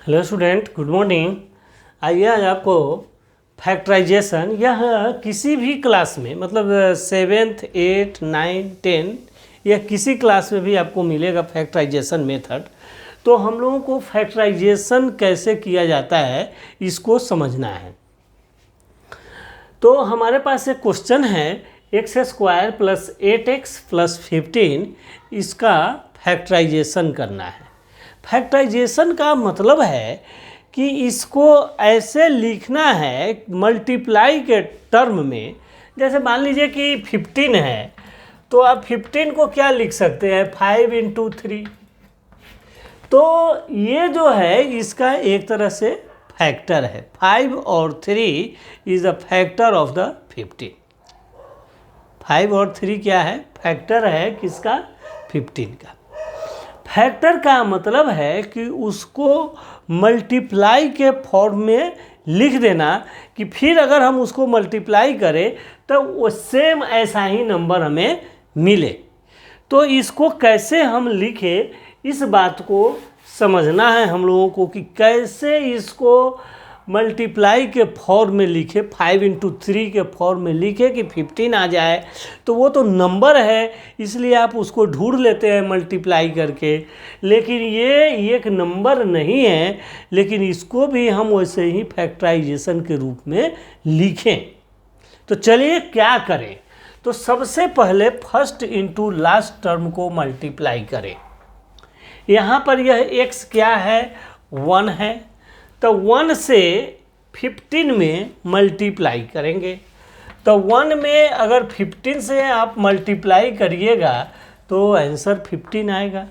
Hello student, good morning. आइए आज आपको फैक्टराइजेशन यह किसी भी क्लास में मतलब 7th 8th 9th 10 या किसी क्लास में भी आपको मिलेगा फैक्टराइजेशन मेथड। तो हम लोगों को फैक्टराइजेशन कैसे किया जाता है इसको समझना है। तो हमारे पास एक क्वेश्चन है x² + 8x + 15, इसका फैक्टराइजेशन करना है। फैक्टराइजेशन का मतलब है कि इसको ऐसे लिखना है मल्टीप्लाई के टर्म में। जैसे मान लीजिए कि 15 है तो आप 15 को क्या लिख सकते हैं 5 × 3। तो ये जो है इसका एक तरह से फैक्टर है। 5 और 3 is a factor of the 15। 5 और 3 क्या है? फैक्टर है किसका? 15 का। फैक्टर का मतलब है कि उसको मल्टीप्लाई के फॉर्म में लिख देना कि फिर अगर हम उसको मल्टीप्लाई करें तो वो सेम ऐसा ही नंबर हमें मिले। तो इसको कैसे हम लिखें इस बात को समझना है हम लोगों को कि कैसे इसको मल्टीप्लाई के फॉर्म में लिखे, 5 × 3 के फॉर्म में लिखे कि 15 आ जाए। तो वो तो नंबर है इसलिए आप उसको ढूंढ लेते हैं मल्टीप्लाई करके, लेकिन ये एक नंबर नहीं है, लेकिन इसको भी हम वैसे ही फैक्टराइजेशन के रूप में लिखें। तो चलिए क्या करें। तो सबसे पहले फर्स्ट इंटू लास्ट टर्म को मल्टीप्लाई करें। यहाँ पर यह x क्या है? 1 है। तो 1 से 15 में मल्टीप्लाई करेंगे। तो 1 में अगर 15 से आप मल्टीप्लाई करिएगा तो आंसर 15 आएगा।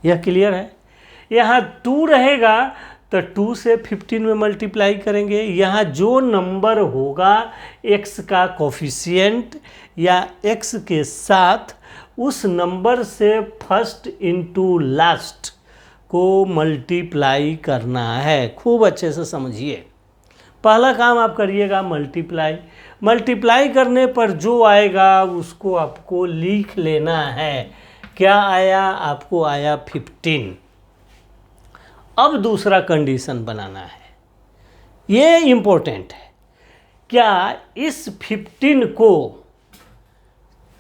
यह क्लियर है। यहाँ 2 रहेगा तो 2 से 15 में मल्टीप्लाई करेंगे। यहाँ जो नंबर होगा x का कोफिशिएंट या x के साथ, उस नंबर से फर्स्ट इंटू लास्ट को मल्टीप्लाई करना है। खूब अच्छे से समझिए। पहला काम आप करिएगा मल्टीप्लाई। मल्टीप्लाई करने पर जो आएगा उसको आपको लिख लेना है। क्या आया? आपको आया 15। अब दूसरा कंडीशन बनाना है, ये इम्पोर्टेंट है। क्या इस 15 को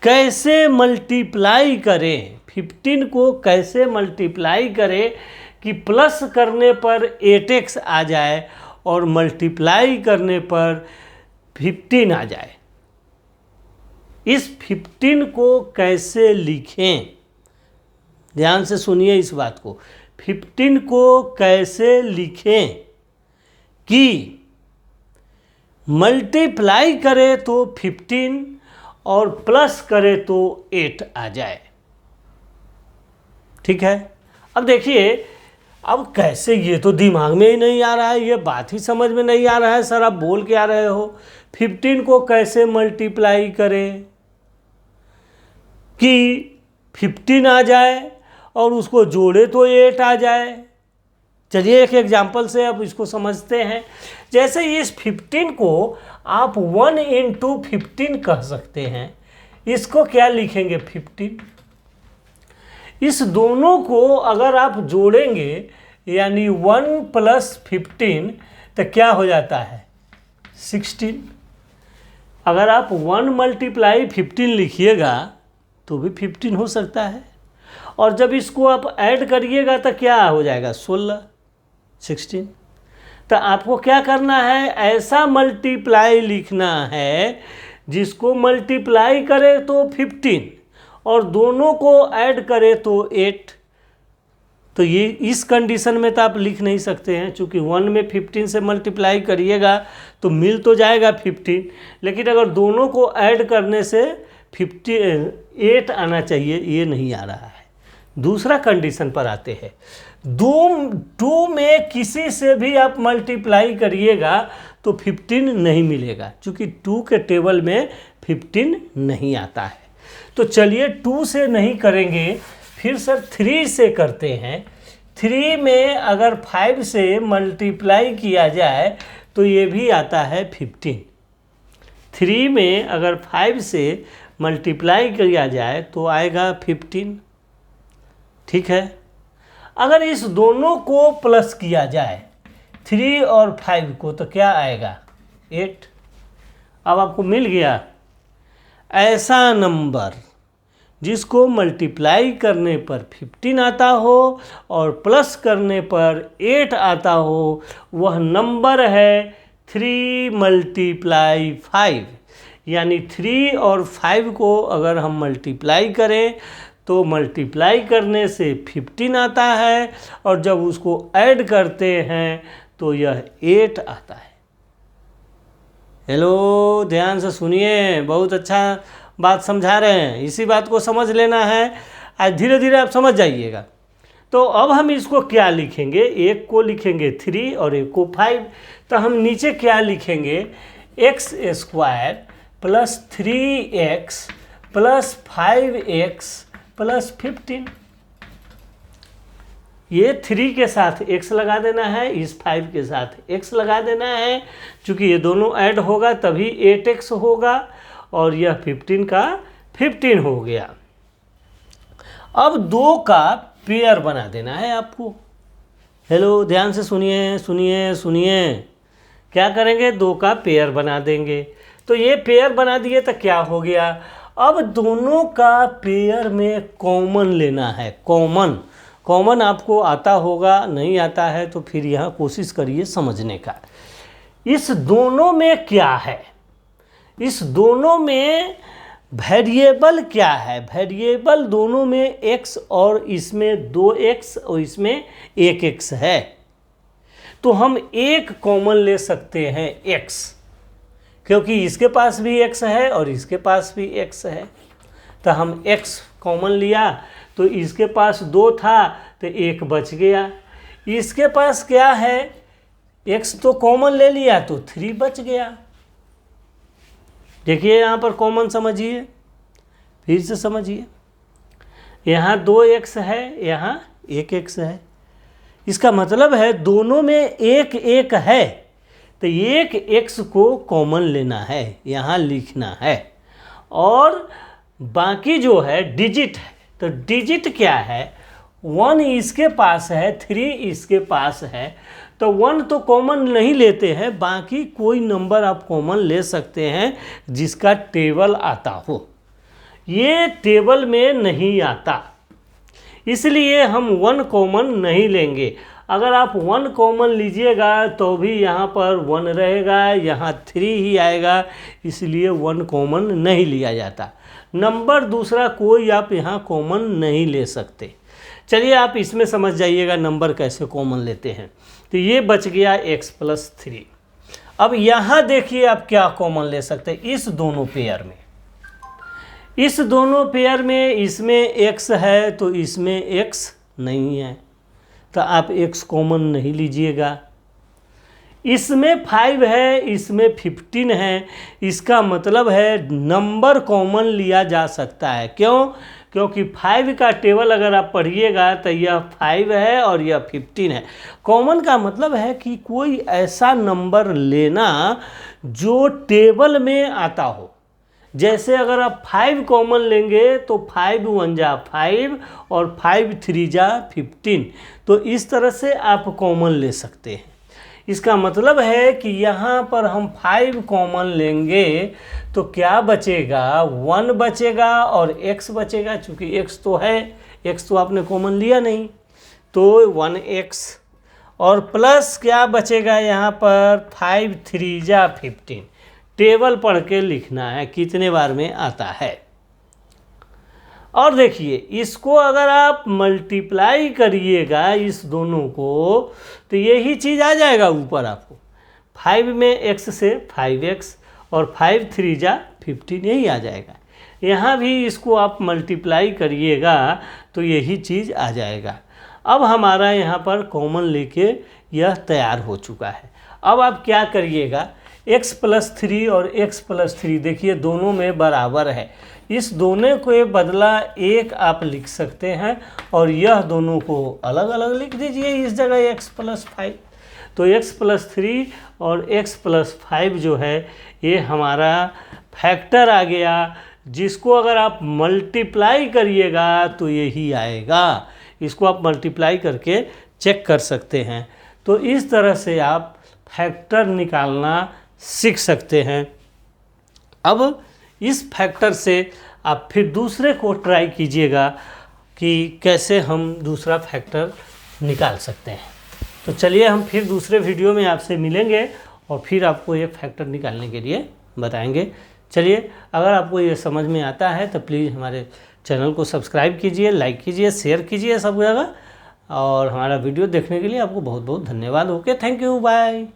कैसे मल्टीप्लाई करें? 15 को कैसे मल्टीप्लाई करें कि प्लस करने पर 8x आ जाए और मल्टीप्लाई करने पर 15 आ जाए। इस 15 को कैसे लिखें? ध्यान से सुनिए इस बात को। 15 को कैसे लिखें कि मल्टीप्लाई करें तो 15 और प्लस करे तो 8 आ जाए। ठीक है। अब देखिए, अब कैसे, ये तो दिमाग में ही नहीं आ रहा है, ये बात ही समझ में नहीं आ रहा है। सर आप बोल के आ रहे हो 15 को कैसे मल्टीप्लाई करें कि 15 आ जाए और उसको जोड़े तो 8 आ जाए। चलिए एक एग्जाम्पल से अब इसको समझते हैं। जैसे इस 15 को आप 1 × 15 कह सकते हैं। इसको क्या लिखेंगे? 15। इस दोनों को अगर आप जोड़ेंगे यानी 1 + 15 तो क्या हो जाता है? 16। अगर आप 1 × 15 लिखिएगा तो भी 15 हो सकता है, और जब इसको आप ऐड करिएगा तो क्या हो जाएगा? 16। तो आपको क्या करना है? ऐसा मल्टीप्लाई लिखना है जिसको मल्टीप्लाई करे तो 15 और दोनों को ऐड करे तो 8। तो ये इस कंडीशन में तो आप लिख नहीं सकते हैं, क्योंकि 1 में 15 से मल्टीप्लाई करिएगा तो मिल तो जाएगा 15, लेकिन अगर दोनों को ऐड करने से 8 आना चाहिए, ये नहीं आ रहा है। दूसरा कंडीशन पर आते हैं। 2 में किसी से भी आप मल्टीप्लाई करिएगा तो 15 नहीं मिलेगा, क्योंकि 2 के टेबल में 15 नहीं आता है। तो चलिए 2 से नहीं करेंगे, फिर सर 3 से करते हैं। 3 में अगर 5 से मल्टीप्लाई किया जाए तो ये भी आता है 15। 3 में अगर 5 से मल्टीप्लाई किया जाए तो आएगा 15। ठीक है। अगर इस दोनों को प्लस किया जाए 3 और 5 को तो क्या आएगा 8। अब आपको मिल गया ऐसा नंबर जिसको मल्टीप्लाई करने पर 15 आता हो और प्लस करने पर 8 आता हो, वह नंबर है 3 × 5। यानी 3 और 5 को अगर हम मल्टीप्लाई करें तो मल्टीप्लाई करने से 15 आता है और जब उसको ऐड करते हैं तो यह 8 आता है। हेलो, ध्यान से सुनिए, बहुत अच्छा बात समझा रहे हैं, इसी बात को समझ लेना है। आज धीरे धीरे आप समझ जाइएगा। तो अब हम इसको क्या लिखेंगे, एक को लिखेंगे 3 और एक को 5। तो हम नीचे क्या लिखेंगे, x² + 3x + 5x + 15। ये 3 के साथ x लगा देना है, इस 5 के साथ x लगा देना है। चूँकि ये दोनों ऐड होगा तभी 8x होगा और यह 15 का 15 हो गया। अब 2 का पेयर बना देना है आपको। हेलो, ध्यान से सुनिए सुनिए सुनिए, क्या करेंगे, 2 का पेयर बना देंगे। तो ये पेयर बना दिए तो क्या हो गया, अब दोनों का पेयर में कॉमन लेना है। कॉमन आपको आता होगा, नहीं आता है तो फिर यहाँ कोशिश करिए समझने का। इस दोनों में क्या है, इस दोनों में वेरिएबल क्या है, वेरिएबल दोनों में x और इसमें 2x और इसमें 1x है। तो हम एक कॉमन ले सकते हैं x, क्योंकि इसके पास भी x है और इसके पास भी x है। तो हम x कॉमन लिया तो इसके पास 2 था तो 1 बच गया। इसके पास क्या है, x तो कॉमन ले लिया तो 3 बच गया। देखिए यहाँ पर कॉमन समझिए, फिर से समझिए, यहाँ 2x है, यहाँ 1x है। इसका मतलब है दोनों में 1 है, तो 1x को कॉमन लेना है, यहाँ लिखना है। और बाकी जो है डिजिट है, तो डिजिट क्या है, 1 इसके पास है, 3 इसके पास है, तो 1 तो कॉमन नहीं लेते हैं, बाकी कोई नंबर आप कॉमन ले सकते हैं जिसका टेबल आता हो। ये टेबल में नहीं आता, इसलिए हम 1 कॉमन नहीं लेंगे। अगर आप 1 कॉमन लीजिएगा तो भी यहाँ पर 1 रहेगा, यहाँ 3 ही आएगा, इसलिए 1 कॉमन नहीं लिया जाता। नंबर दूसरा कोई आप यहाँ कॉमन नहीं ले सकते। चलिए आप इसमें समझ जाइएगा नंबर कैसे कॉमन लेते हैं। तो ये बच गया x + 3। अब यहाँ देखिए आप क्या कॉमन ले सकते हैं, इस दोनों पेयर में, इस दोनों पेयर में इसमें x है तो इसमें x नहीं है, तो आप x कॉमन नहीं लीजिएगा। इसमें 5 है, इसमें 15 है, इसका मतलब है नंबर कॉमन लिया जा सकता है। क्यों? क्योंकि 5 का टेबल अगर आप पढ़िएगा तो यह 5 है और यह 15 है। कॉमन का मतलब है कि कोई ऐसा नंबर लेना जो टेबल में आता हो। जैसे अगर आप 5 कॉमन लेंगे तो 5 × 1 = 5 और 5 × 3 = 15, तो इस तरह से आप कॉमन ले सकते हैं। इसका मतलब है कि यहाँ पर हम 5 कॉमन लेंगे तो क्या बचेगा, 1 बचेगा और x बचेगा। चूँकि x तो है, x तो आपने कॉमन लिया नहीं, तो 1x और प्लस क्या बचेगा यहाँ पर, 5 × 3 = 15। टेबल पढ़ के लिखना है कितने बार में आता है। और देखिए इसको अगर आप मल्टीप्लाई करिएगा इस दोनों को तो यही चीज़ आ जाएगा ऊपर आपको। 5 में x से 5x और 5 × 3 = 15 यही आ जाएगा। यहाँ भी इसको आप मल्टीप्लाई करिएगा तो यही चीज़ आ जाएगा। अब हमारा यहाँ पर कॉमन लेके यह तैयार हो चुका है। अब आप क्या करिएगा, x + 3 और x + 3 देखिए दोनों में बराबर है, इस दोनों के बदला 1 आप लिख सकते हैं और यह दोनों को अलग अलग लिख दीजिए, इस जगह x + 5। तो x + 3 और x + 5 जो है ये हमारा फैक्टर आ गया, जिसको अगर आप मल्टीप्लाई करिएगा तो यही आएगा। इसको आप मल्टीप्लाई करके चेक कर सकते हैं। तो इस तरह से आप फैक्टर निकालना सीख सकते हैं। अब इस फैक्टर से आप फिर दूसरे को ट्राई कीजिएगा कि कैसे हम दूसरा फैक्टर निकाल सकते हैं। तो चलिए हम फिर दूसरे वीडियो में आपसे मिलेंगे और फिर आपको एक फैक्टर निकालने के लिए बताएंगे। चलिए, अगर आपको ये समझ में आता है तो प्लीज़ हमारे चैनल को सब्सक्राइब कीजिए, लाइक कीजिए, शेयर कीजिए सब जगह, और हमारा वीडियो देखने के लिए आपको बहुत बहुत धन्यवाद। Okay, thank you, bye.